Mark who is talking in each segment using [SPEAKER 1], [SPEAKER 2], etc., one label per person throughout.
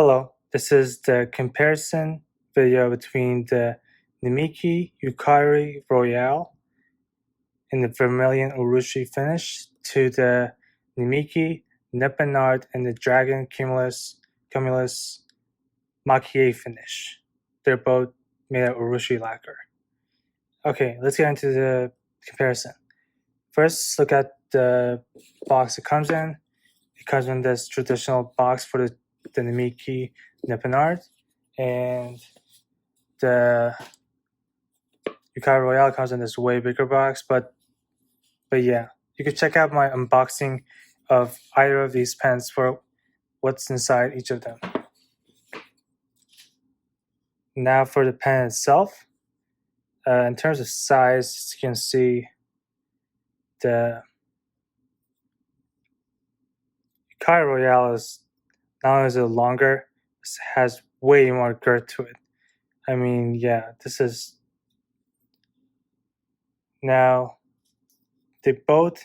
[SPEAKER 1] Hello, this is the comparison video between the Namiki Yukari Royale in the Vermillion Urushi finish to the Namiki Nippon and the Dragon Cumulus Maki-e finish. They're both made of Urushi lacquer. Okay, let's get into the comparison. First, look at the box it comes in. It comes in this traditional box for the Namiki Nippon and the Yukari Royale comes in this way bigger box, but yeah, you can check out my unboxing of either of these pens for what's inside each of them. Now for the pen itself, in terms of size, you can see the Yukari Royale is not only is it longer, it has way more girth to it. I mean, yeah, this is now they both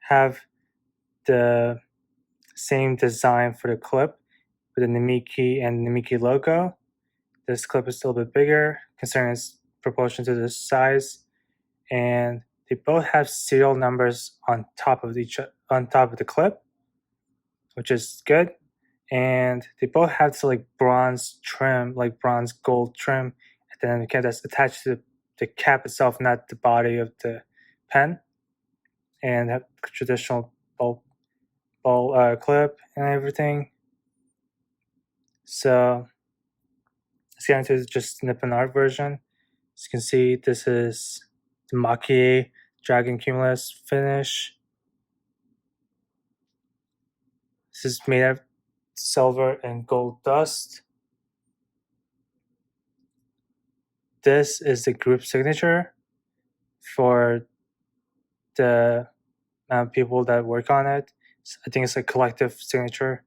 [SPEAKER 1] have the same design for the clip with the Namiki and Namiki logo. This clip is still a bit bigger considering its proportion to the size, and they both have serial numbers on top of the clip, which is good. And they both have this like bronze trim, like bronze gold trim, and then again that's attached to the cap itself, not the body of the pen, and have traditional ball clip and everything. So let's get into just Nippon art version. As you can see, this is the Maki-e Dragon Cumulus finish. This is made of silver and gold dust. This is the group signature for the people that work on it. I think it's a collective signature,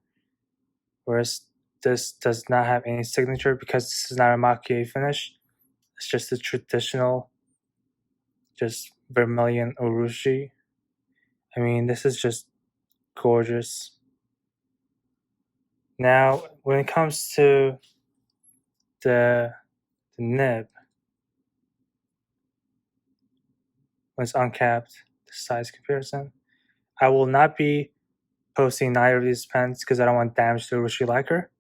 [SPEAKER 1] whereas this does not have any signature because this is not a Maki-e finish. It's just a traditional, just Vermillion Urushi. I mean, this is just gorgeous. Now, when it comes to the nib, when it's uncapped, the size comparison, I will not be posting neither of these pens because I don't want damage to Urushi lacquer.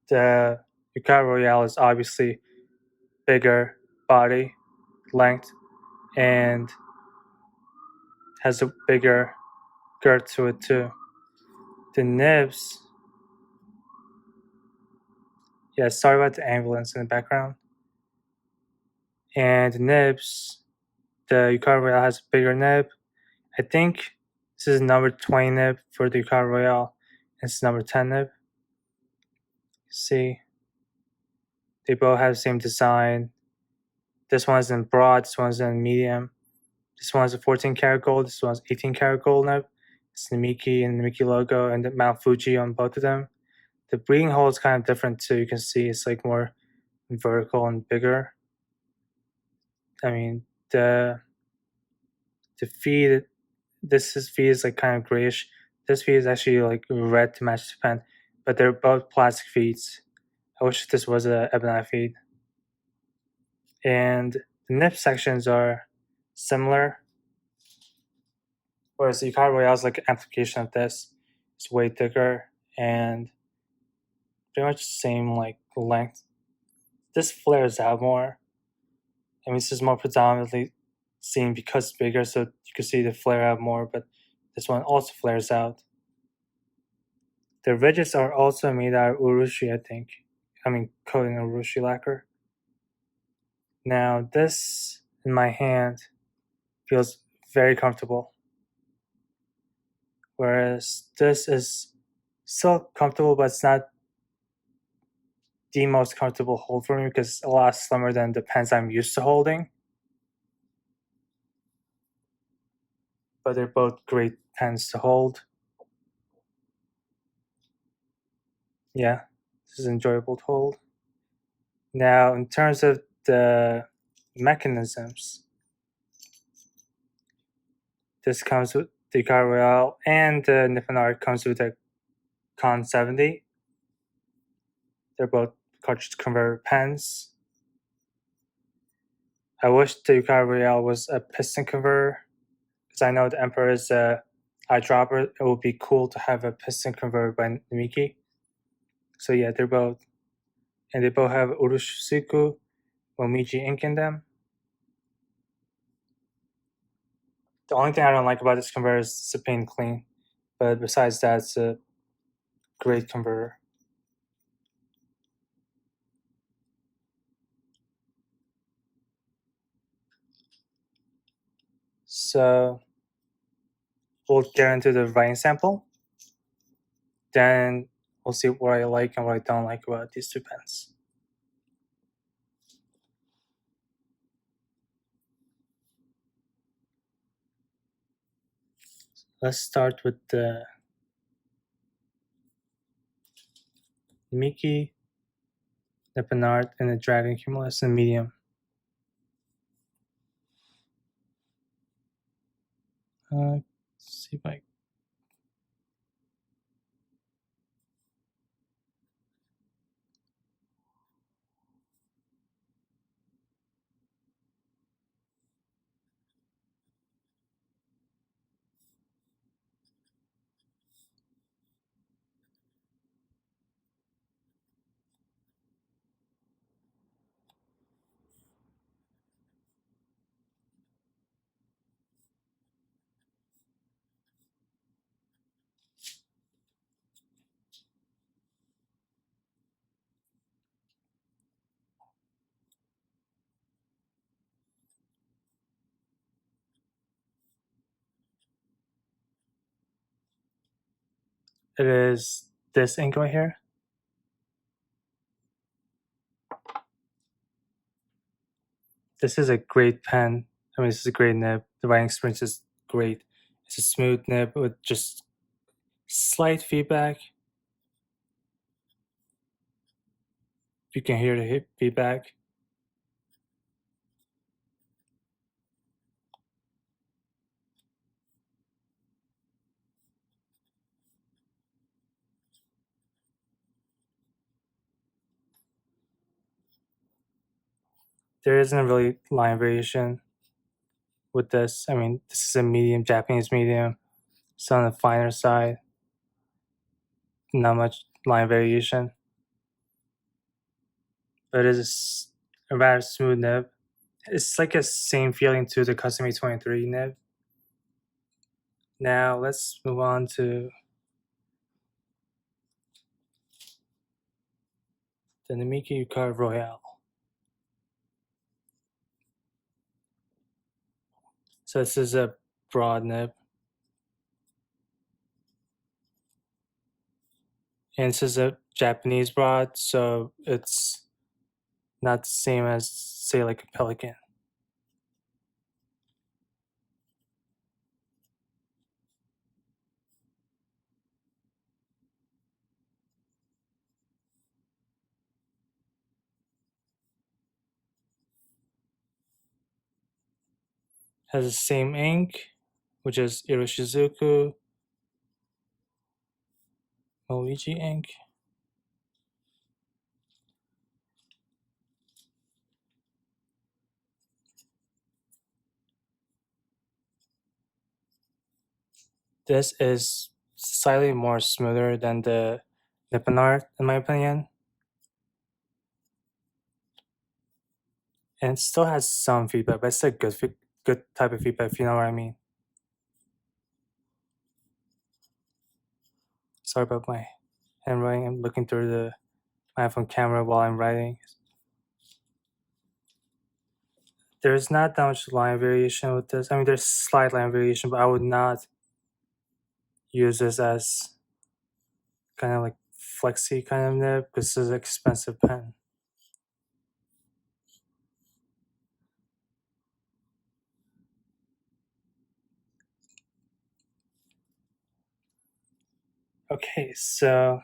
[SPEAKER 1] The Yukari Royale is obviously bigger body, length, and has a bigger girth to it too. The nibs, yeah, sorry about the ambulance in the background. And the nibs, the Yukari Royale has a bigger nib. I think this is number 20 nib for the Yukari Royale. It's number 10 nib. See, they both have the same design. This one's in broad, this one's in medium. This one's a 14 karat gold, this one's 18 karat gold nib. It's Namiki and the Namiki logo and the Mount Fuji on both of them. The breathing hole is kind of different too. You can see it's like more vertical and bigger. I mean, the feed, feed is like kind of grayish. This feed is actually like red to match the pen, but they're both plastic feeds. I wish this was a ebonite feed. And the nib sections are similar, whereas the Yukari Royale is like an amplification of this. It's way thicker and pretty much the same like length. This flares out more. I mean, this is more predominantly seen because it's bigger, so you can see the flare out more, but this one also flares out. The ridges are also made out of Urushi, I think. I mean, coated in Urushi lacquer. Now, this in my hand feels very comfortable, whereas this is still comfortable, but it's not the most comfortable hold for me because it's a lot slimmer than the pens I'm used to holding. But they're both great pens to hold. Yeah, this is enjoyable to hold. Now, in terms of the mechanisms, This comes with the Yukari Royale, and the Nippon Art comes with a Con 70. They're both cartridge converter pens. I wish the Yukari Royale was a piston converter, because I know the Emperor is a eyedropper. It would be cool to have a piston converter by Namiki. So yeah, they're both, and they both have Urushiku Momiji ink in them. The only thing I don't like about this converter is it's a paint clean, but besides that, it's a great converter. So we'll get into the writing sample. Then we'll see what I like and what I don't like about these two pens. Let's start with the Namiki Nippon Art and the Dragon Cumulus in medium. Let's see if I. It is this ink right here. This is a great pen. I mean, this is a great nib. The writing experience is great. It's a smooth nib with just slight feedback. You can hear the feedback. There isn't a really line variation with this. I mean, this is a medium, Japanese medium. It's on the finer side. Not much line variation. But it is a rather smooth nib. It's like a same feeling to the Custom 23 nib. Now let's move on to the Namiki Yukari Royale. So this is a broad nib. And this is a Japanese broad, so it's not the same as, say, like a Pelican. Has the same ink, which is Iroshizuku Moiji ink. This is slightly more smoother than the Nippon Art, in my opinion. And it still has some feedback, but it's a good type of feedback, if you know what I mean. Sorry about my handwriting. I'm looking through my iPhone camera while I'm writing. There's not that much line variation with this. I mean, there's slight line variation, but I would not use this as kind of like flexi kind of nib because this is an expensive pen. Okay, so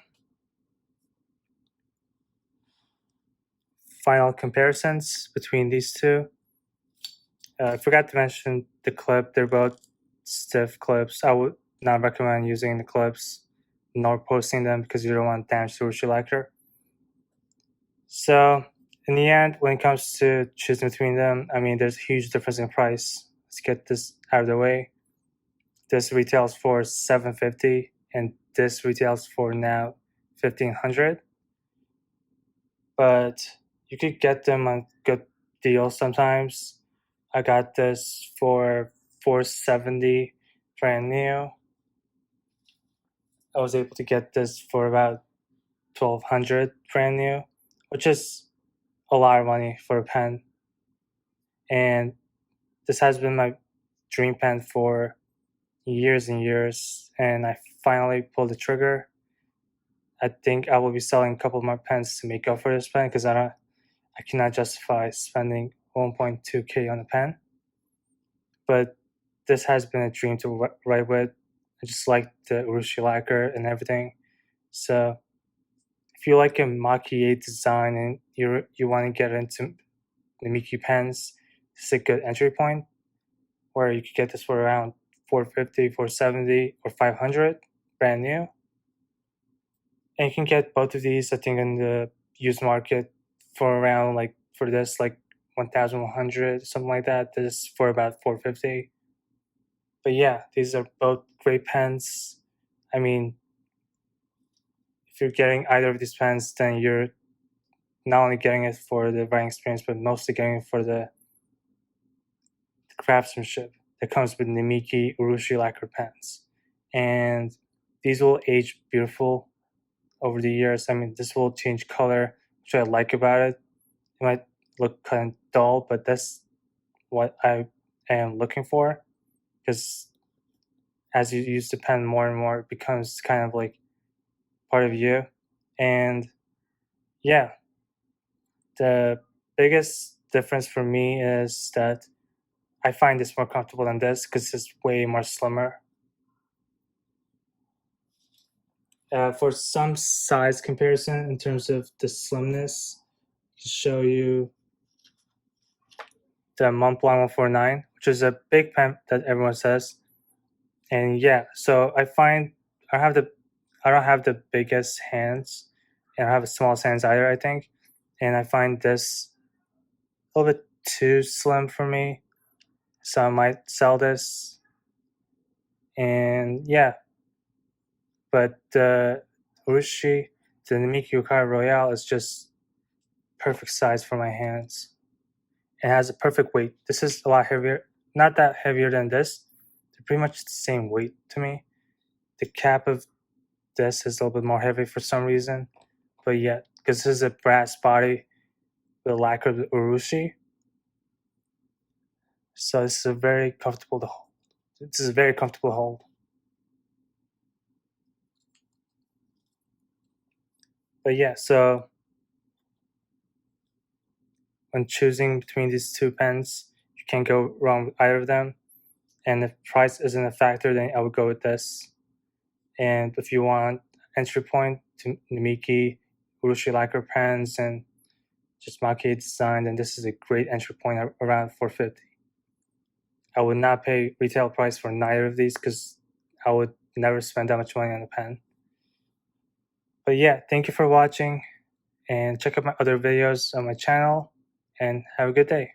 [SPEAKER 1] final comparisons between these two. I forgot to mention the clip. They're both stiff clips. I would not recommend using the clips nor posting them because you don't want to damage the Urushi lacquer. So in the end, when it comes to choosing between them, I mean, there's a huge difference in price. Let's get this out of the way. This retails for $750 and this retails for now $1,500. But you could get them on good deals sometimes. I got this for $470 brand new. I was able to get this for about $1,200 brand new, which is a lot of money for a pen. And this has been my dream pen for years and years, and I finally pulled the trigger. I think I will be selling a couple of my pens to make up for this pen because I cannot justify spending 1.2K on a pen. But this has been a dream to write with. I just like the Urushi lacquer and everything. So if you like a Maki-e design and you want to get into Namiki pens, this is a good entry point where you could get this for around $450, $470, or $500 brand new. And you can get both of these, I think, in the used market for around for this 1,100, something like that. This for about $450. But yeah, these are both great pens. I mean, if you're getting either of these pens, then you're not only getting it for the writing experience, but mostly getting it for the craftsmanship that comes with Namiki Urushi lacquer pens. And these will age beautiful over the years. I mean, this will change color, which I like about it. It might look kind of dull, but that's what I am looking for, because as you use the pen more and more, it becomes kind of like part of you. And yeah, the biggest difference for me is that I find this more comfortable than this because it's way more slimmer. For some size comparison in terms of the slimness, to show you the Montblanc 149, which is a big pen that everyone says. And yeah, so I find I don't have the biggest hands, and I don't have the smallest hands either, I think. And I find this a little bit too slim for me, so I might sell this. And yeah, but the Urushi, the Namiki Yukari Royale, is just perfect size for my hands. It has a perfect weight. This is a lot heavier, not that heavier than this. They're pretty much the same weight to me. The cap of this is a little bit more heavy for some reason, but yeah, because this is a brass body with a lacquer of Urushi, so this is a very comfortable to hold. This is a very comfortable hold. But yeah, so when choosing between these two pens, you can't go wrong with either of them. And if price isn't a factor, then I would go with this. And if you want entry point to Namiki Urushi lacquer pens and just Maki-e design, then this is a great entry point around $450. I would not pay retail price for neither of these because I would never spend that much money on a pen. But yeah, thank you for watching, and check out my other videos on my channel, and have a good day.